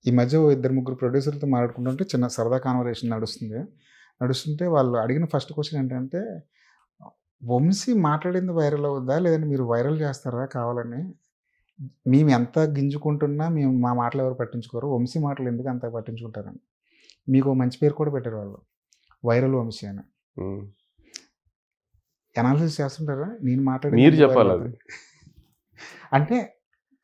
ఈ మధ్య ఓ ఇద్దరు ముగ్గురు ప్రొడ్యూసర్‌లతో మాట్లాడుకుంటుంటే చిన్న సరదా కాన్వర్సేషన్ నడుస్తుంది. నడుస్తుంటే వాళ్ళు అడిగిన ఫస్ట్ క్వెషన్ ఏంటంటే, "వంశీ మాట్లాడింది వైరల్ అవుద్దా? లేదంటే మీరు వైరల్ చేస్తారా కావాలని? మేము ఎంత గింజుకుంటున్నా మేము మా మాటలు ఎవరు పట్టించుకోరు. వంశీ మాటలు ఎందుకు అంత పట్టించుకుంటారని." మీకో మంచి పేరు కూడా పెట్టారు వాళ్ళు. వైరల్ వంశీ అని. హ్మ్. అనాలిసిస్ చేస్తుంటారా? నేను మాట్లాడింది మీరు ఎందుకు వైరల్ చెప్పాలది. అవుతుంది? అంటే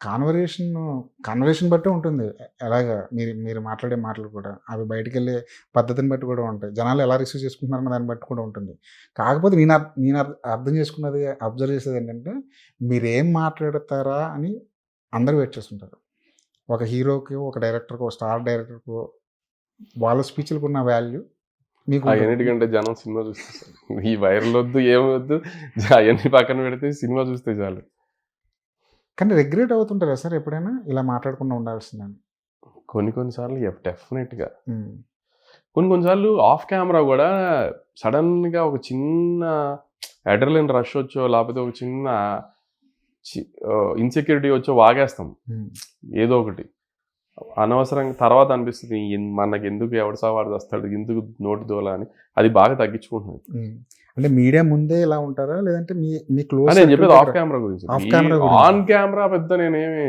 కాన్వర్సేషన్ బట్టే ఉంటుంది. ఎలాగా మీరు మీరు మాట్లాడే మాటలు కూడా. అవి బయటికెళ్ళే పద్ధతిని బట్టి కూడా ఉంటాయి. జనాలు ఎలా రిసీవ్ చేసుకుంటున్నారన్న దాన్ని బట్టి కూడా ఉంటుంది. కాకపోతే నేను అర్థం చేసుకున్నది, అబ్జర్వ్ చేసేదేంటంటే, మీరేం మాట్లాడతారా అని అందరూ వెయిట్ చేస్తుంటారు. ఒక హీరోకో, ఒక డైరెక్టర్‌కో, స్టార్ డైరెక్టర్‌కో వాళ్ళ స్పీచ్‌లకున్న వాల్యూ మీకుంటది. అయన్నిటికంటే జనం సినిమా చూస్తే చాలు. ఈ వైరల్ వద్దు, ఏమొద్దు అయన్నీ పక్కన పెడితే సినిమా చూస్తే చాలు. కానీ రిగ్రెట్ అవుతుంటారా సార్ ఎప్పుడైనా? ఇలా మాట్లాడకుండా ఉండాల్సిందని? కొన్ని సార్లు డెఫినెట్‌గా. హ్మ్. కొన్ని సార్లు ఆఫ్ కెమెరా గూడా సడెన్‌గా ఒక చిన్న అడ్రినలిన్ రష్ వచ్చో, లేపోతే ఒక చిన్న ఇన్‌సెక్యూరిటీ వచ్చో వాగేస్తాం. హ్మ్. ఏదో ఒకటి. అనవసరంగా తర్వాత అనిపిస్తది మనకెందుకు ఎవడి సావు వాడు చస్తాడు. ఎందుకు నోటి దూల అని. అది బాగా తగ్గించుకుంటున్నాను. హ్మ్. అంటే మీడియా ముందే ఇలా ఉంటారా? లేదంటే మీ మీ క్లోజ్ నేను చెప్పేది ఆఫ్ సర్కిల్ కెమెరా గురించి. ఆఫ్ కెమెరా గురించి. ఆన్ కెమెరా పెద్ద నేనేమి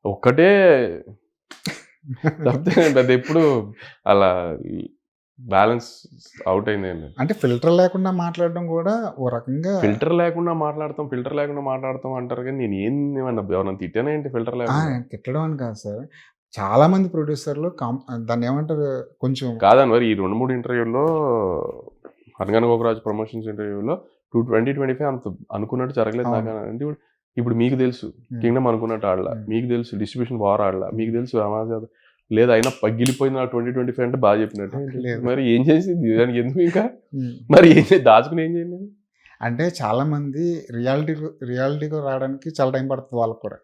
ఒక్కటే తప్పితే నేను పెద్ద ఎప్పుడు అలా బ్యాలెన్స్ అవుట్ అయిందేం లేదు. అంటే ఫిల్టర్ లేకుండా మాట్లాడడం కూడా ఓ రకంగా ఫిల్టర్ లేకుండా మాట్లాడతాం అంటారు కానీ నేను ఎవరన్నా తిట్టానా ఏంటి ఫిల్టర్ లేకుండా? తిట్టడం అని కాదు సార్. చాలా మంది ప్రొడ్యూసర్‌లు దాన్నేమంటారు కొంచెం కాదని మరి ఈ 2, 3 ఇంటర్వ్యూల్లో 'అనగనగా ఒక రాజు' ప్రమోషన్స్ ఇంటర్వ్యూలో 2025 అంత అనుకున్నట్టు జరగలేదు అవును. అంటే ఇప్పుడు మీకు తెలుసు హ్మ్. కింగ్డమ్ అనుకున్నట్టు ఆడలా. హ్మ్. మీకు తెలుసు డిస్ట్రిబ్యూషన్ వార్ ఆడలా. మీకు తెలుసు అమాజాన్ లేదు అయినా పగిలిపోయింది నా 2025 అంటే బాగా చెప్పినట్టే. లేదు. మరి ఏం చేసింది? దానికి ఎందుకు ఇంకా? హ్మ్. మరి ఏం దాచుకుని ఏం చేయండి? అంటే చాలామంది రియాలిటీకి రావడానికి చాలా టైం పడుతది వాళ్ళకి కూడా.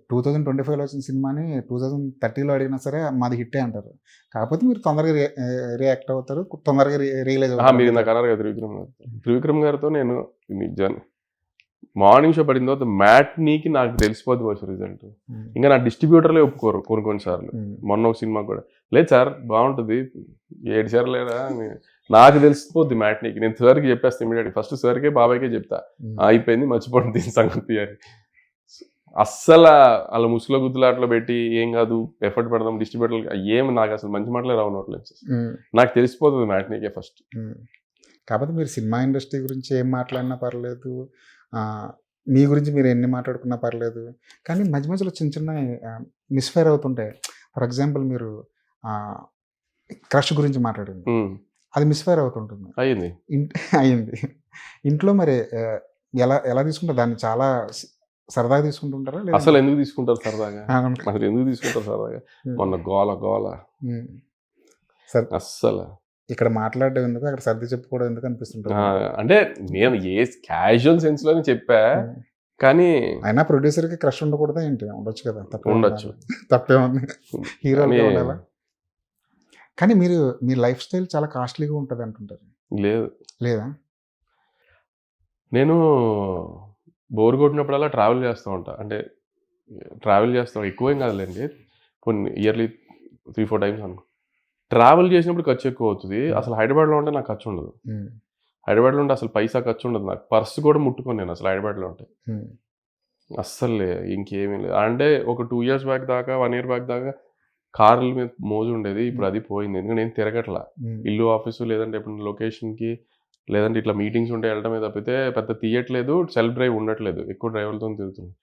2025లో వచ్చిన సినిమాని 2030లో అడిగినా సరే మాది హిట్టే అంటారు. కాకపోతే మీరు తొందరగా రియాక్ట్ అవుతారు. తొందరగా రియలైజ్ అవుతారు. మీరు నాకు అన్నారు కదా త్రివిక్రమ్ గారు. త్రివిక్రమ్ గారితో నేను నిజాన్ని మార్నింగ్ షో పడిన తర్వాత మ్యాట్నీకి నాకు తెలిసిపోద్ది వచ్చి రిజల్ట్. హ్మ్. ఇంకా నా డిస్ట్రిబ్యూటర్లే ఒప్పుకోరు కొన్ని సార్లు. హ్మ్. మొన్న ఒక సినిమా కూడా లేదు సార్ బాగుంటుంది 7 సార్లు లేదా నాకు తెలిసిపోద్ది మ్యాట్నీకి. నేను సార్కి చెప్పేస్తాను ఇమీడియట్గా. ఫస్ట్ సార్కే బాబాయ్కే చెప్తా అయిపోయింది మర్చిపోండి దీని సంగతి అని. అస్సలు అలా ముసుగులో గుద్దులాట్లో పెట్టి ఏం కాదు ఎఫర్ట్ పెడదాం డిస్ట్రిబ్యూటర్లు ఏమి నాకు అసలు మంచి మాటలే రావు నోట్లేదు. నాకు తెలిసిపోతుంది మ్యాట్నీకే ఫస్ట్. కాకపోతే మీరు సినిమా ఇండస్ట్రీ గురించి ఏం మాట్లాడినా పర్లేదు. మీ గురించి మీరు ఎన్ని మాట్లాడుకున్నా పర్లేదు. కానీ మధ్య మధ్యలో చిన్న చిన్న మిస్‌ఫైర్ అవుతుంటాయి. ఫర్ ఎగ్జాంపుల్ మీరు క్రష్ గురించి మాట్లాడింది. అది మిస్‌ఫైర్ అవుతుంటుంది. అయింది. అయింది. ఇంట్లో మరి ఎలా ఎలా తీసుకుంటారు? దాన్ని చాలా సరదాగా తీసుకుంటుంటారా? అసలు ఎందుకు తీసుకుంటారు సరదాగా? అవును. అసలు ఎందుకు తీసుకుంటారు సరదాగా? మొన్న గోల అస్సలు. ఇక్కడ మాట్లాడడం ఎందుకు? అక్కడ సర్ది చెప్పుకోవడం ఎందుకు అనిపిస్తుంటది. అంటే నేను క్యాజువల్ సెన్స్‌లోనే చెప్పా. కానీ అయినా ప్రొడ్యూసర్‌కి క్రష్ ఉండకూడదా ఏంటి? ఉండొచ్చు కదా! ఉండొచ్చు. తప్పేముంది? హీరోలకే ఉండాలా? కానీ మీ లైఫ్ స్టైల్ చాలా కాస్ట్‌లీగా ఉంటది అంటుంటారు. లేదు. లేదా? నేను బోర్ కొట్టినప్పుడల్లా ట్రావెల్ చేస్తూ ఉంటా. అంటే ట్రావెల్ చేస్తాం ఎక్కువేం కాదులేండి. కొన్ని ఇయర్లీ 3, 4 టైమ్స్ అనుకో. ట్రావెల్ చేసినప్పుడు ఖర్చు ఎక్కువ అవుతది. అసలు హైదరాబాద్‌లో ఉంటే నాకు ఖర్చు ఉండదు. హైదరాబాద్‌లో ఉంటే అసలు పైసా ఖర్చు ఉండదు నాకు. పర్స్ కూడా ముట్టుకోను నేను అసలు హైదరాబాద్‌లో ఉంటే. అస్సలు ఇంకేమీ లేదు. అంటే ఒక 2 ఇయర్స్ బ్యాక్ దాకా 1 ఇయర్ బ్యాక్ దాకా కార్ల మీద మోజు ఉండేది. ఇప్పుడు అది పోయింది. ఎందుకంటే నేను తిరగట్లా. ఇల్లు, ఆఫీసు లేదంటే ఎప్పుడైనా లొకేషన్‌కి లేదంటే ఇట్లా మీటింగ్స్ ఉంటే వెళ్ళడమే తప్పితే పెద్ద తీయట్లేదు. సెల్ఫ్ డ్రైవ్ ఉండట్లేదు. ఎక్కువ డ్రైవర్‌లతోని తిరుగుతున్నాను.